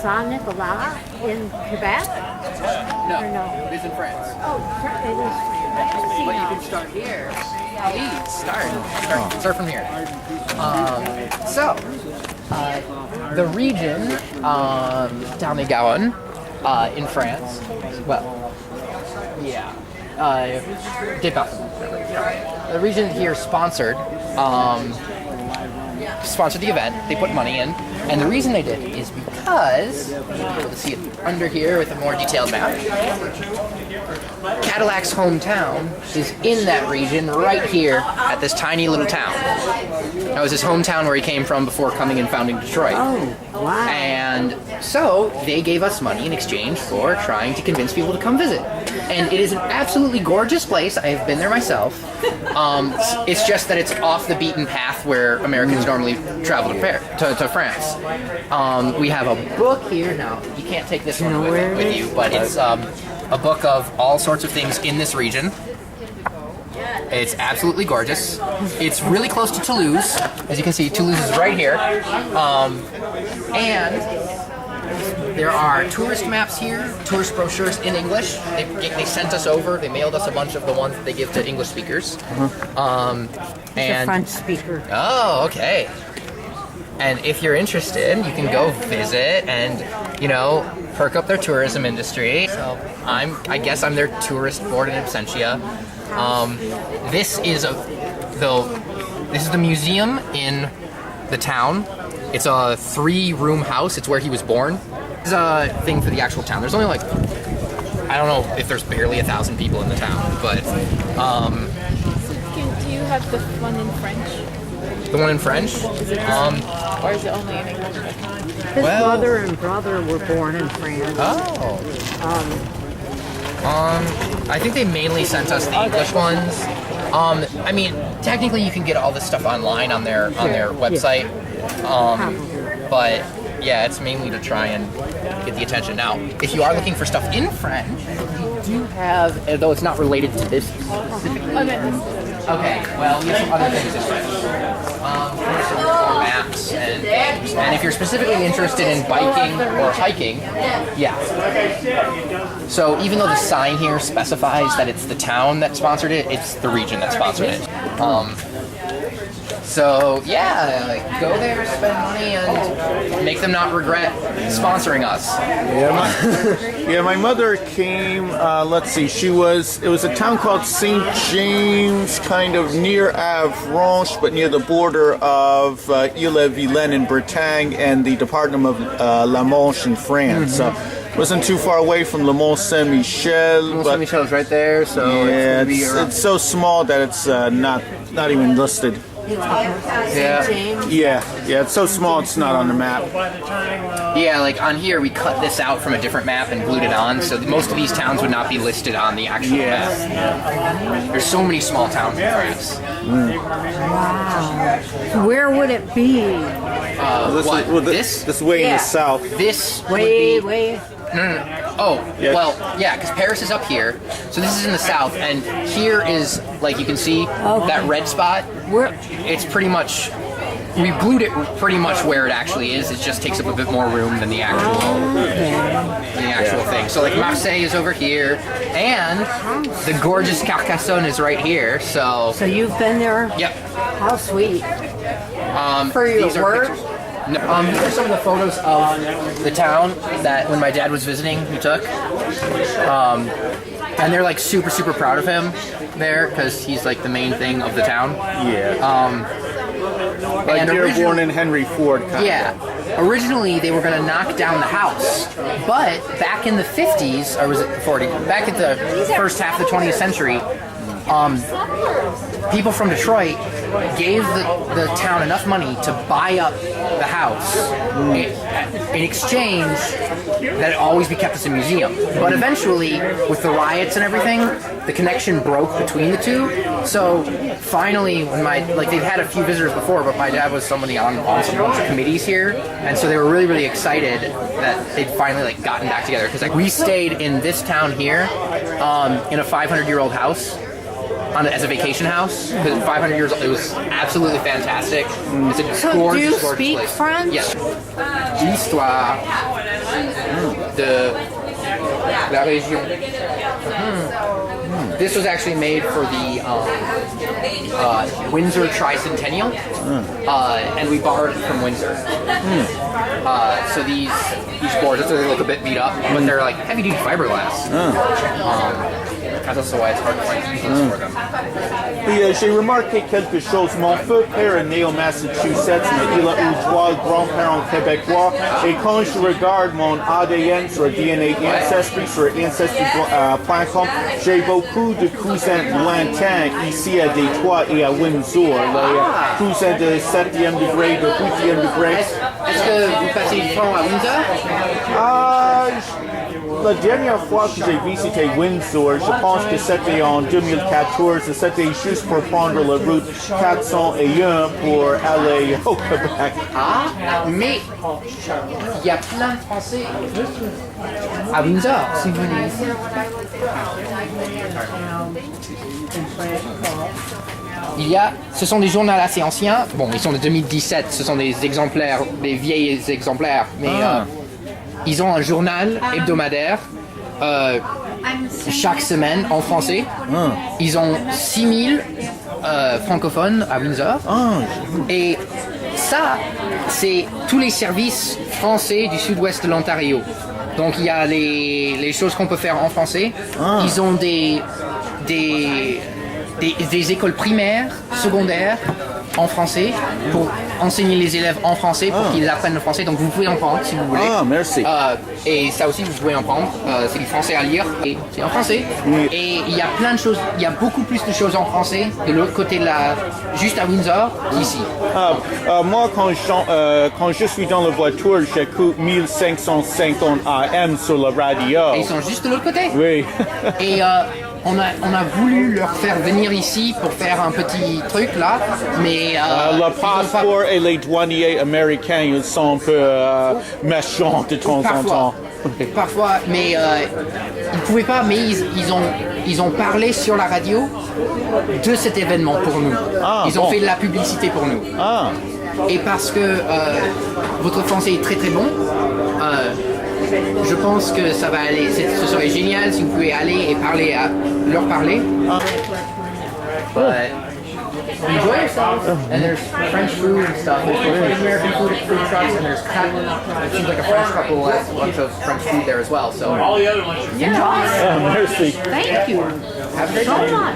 Saint Nicolas in Quebec? No, it is in France. Oh, it is. But you can start here. Please start from here. The region down the Garonne in France. Well, yeah, Détroit. The region here sponsored the event. They put money in, and the reason they did is because you'll be able to see it under here with a more detailed map. Cadillac's hometown is in that region right here at this tiny little town. That was his hometown where he came from before coming and founding Detroit. Oh, wow. And so they gave us money in exchange for trying to convince people to come visit. And it is an absolutely gorgeous place. I have been there myself. It's just that it's off the beaten path where Americans normally travel to France. We have a book here. Now, you can't take this one with you, but it's a book of all sorts of things in this region. It's absolutely gorgeous. It's really close to Toulouse. As you can see, Toulouse is right here. And there are tourist maps here, tourist brochures in English. They sent us over. They mailed us a bunch of the ones that they give to English speakers. And a French speaker. Oh, okay. And if you're interested, you can go visit and, perk up their tourism industry. So I guess I'm their tourist board in absentia. This is the museum in the town. It's a 3-room house. It's where he was born. It's a thing for the actual town. There's only I don't know if there's barely 1,000 people in the town, but Do you have the one in French? the one in French. Or is it only in English? His mother and brother were born in France. Oh. I think they mainly sent us the English ones. I mean, technically you can get all this stuff online on their website. But yeah, it's mainly to try and get the attention. Now, if you are looking for stuff in French, we do have, though it's not related to this specific. Okay, well, we have some other things in French. There's some more maps and things. And if you're specifically interested in biking or hiking, yeah. So even though the sign here specifies that it's the town that sponsored it, it's the region that sponsored it. So yeah, go there, spend money, and make them not regret sponsoring us. My mother came. Let's see, it was a town called St. James, kind of near Avranches, but near the border of Ille-et-Vilaine in Bretagne and the department of La Manche in France. Wasn't too far away from Le Mont Saint-Michel. Mont Saint-Michel is right there, so yeah, it's so small that it's not even listed. Yeah, it's so small it's not on the map. Yeah, like on here we cut this out from a different map and glued it on, so most of these towns would not be listed on the actual map. There's so many small towns in France. Wow. Where would it be? This way in the south. This way. Oh, well, yeah, because Paris is up here, so this is in the south, and here is, like you can see, that red spot. It's pretty much, we glued it pretty much where it actually is. It just takes up a bit more room than the actual thing. So like Marseille is over here, and the gorgeous Carcassonne is right here. So you've been there? Yep. How sweet. For your work? No, these are some of the photos of the town that when my dad was visiting, he took. And they're like super, super proud of him there because he's like the main thing of the town. Yeah. Like Dearborn and Henry Ford kind of. Originally they were going to knock down the house, but back in the 50s, or was it the 40s? Back at the first half of the 20th century, people from Detroit gave the town enough money to buy up the house in exchange that it always be kept as a museum. But eventually, with the riots and everything, the connection broke between the two. So finally, when they've had a few visitors before, but my dad was somebody on some bunch of committees here, and so they were really, really excited that they'd finally gotten back together. Because we stayed in this town here, in a 500-year-old house. as a vacation house because it's 500 years old. It was absolutely fantastic. It's a So gorgeous, do you gorgeous speak place. French? Yes. L'histoire de la région. This was actually made for the Windsor Tricentennial, and we borrowed it from Windsor. So these boards, they look a bit beat up, but they're like heavy-duty fiberglass. That's also why it's hard to find pieces for them. Et j'ai remarqué quelque chose. Mon père est né au Massachusetts, mais il a eu 3 grands-parents québécois. Et quand je regarde mon ADN sur DNA Ancestry, sur Ancestry.com, j'ai beaucoup de cousins lointains ici à Détroit et à Windsor. Les cousins de 7e degré, de 8e degré. Est-ce que vous passez du temps à Windsor? La dernière fois que j'ai visité Windsor, je pense que c'était en 2014, c'était juste pour prendre la route 401 pour aller au Québec. Ah, mais il y a plein de Français à Windsor, si vous venez ici. Ce sont des journaux assez anciens. Bon, ils sont de 2017. Ce sont des exemplaires, des vieilles exemplaires, mais ils ont un journal hebdomadaire chaque semaine en français. Ils ont 6000 francophones à Windsor. Et ça, c'est tous les services français du sud-ouest de l'Ontario. Donc il y a les choses qu'on peut faire en français. Ils ont des écoles primaires, secondaires en français pour enseigner les élèves en français pour qu'ils apprennent le français. Donc vous pouvez en prendre si vous voulez. Ah, merci. Et ça aussi vous pouvez en prendre. C'est du français à lire et c'est en français. Et il y a plein de choses. Il y a beaucoup plus de choses en français de l'autre côté de juste à Windsor qu'ici. Moi, quand je suis dans la voiture, j'écoute 1550 AM sur la radio. Et ils sont juste de l'autre côté. Oui. Et on a voulu leur faire venir ici pour faire un petit truc là, mais le passeport et les douaniers américains, ils sont un peu méchants de temps en temps. Parfois, mais ils ne pouvaient pas, mais ils ont parlé sur la radio de cet événement pour nous. Ils ont fait de la publicité pour nous. Et parce que votre français est très très bon, je pense que ça va aller. Ce serait génial si vous pouvez aller et leur parler. But enjoy yourselves. And there's French food and stuff. There's American food at food trucks, and there's it seems like a French couple has a bunch of French food there as well. So Yeah. Merci. Thank you have a great so day. much.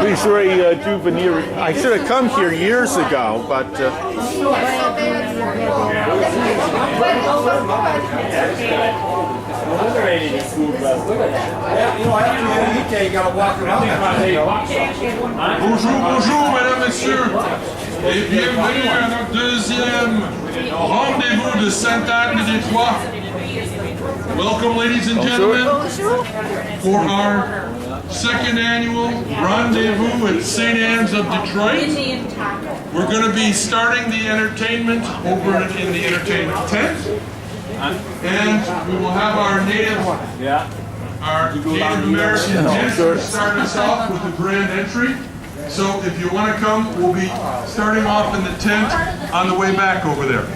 We should do venir. I should have come here years ago, but. Bonjour, mesdames, messieurs, et bienvenue à notre deuxième rendez-vous de Ste-Anne de Détroit. Welcome, ladies and gentlemen, for our second annual rendezvous at St. Anne's of Detroit. We're going to be starting the entertainment over in the entertainment tent, and we will have our Native American dancers start us off with the grand entry. So if you want to come, we'll be starting off in the tent on the way back over there.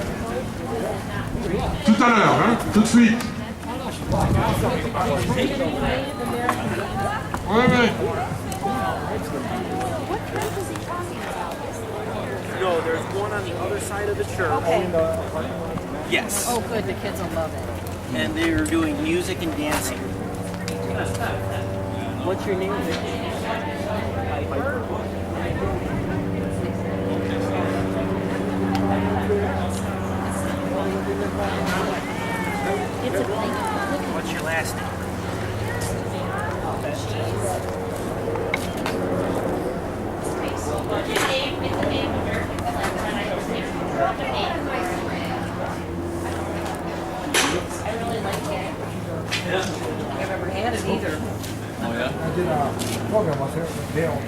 Tout à l'heure, hein? Tout de suite. Ouais, ouais. No, there's one on the other side of the church. Yes. Oh, good. The kids will love it. And they're doing music and dancing. What's your name? What's your last name? I've never had it either. I did a program once here with Dale.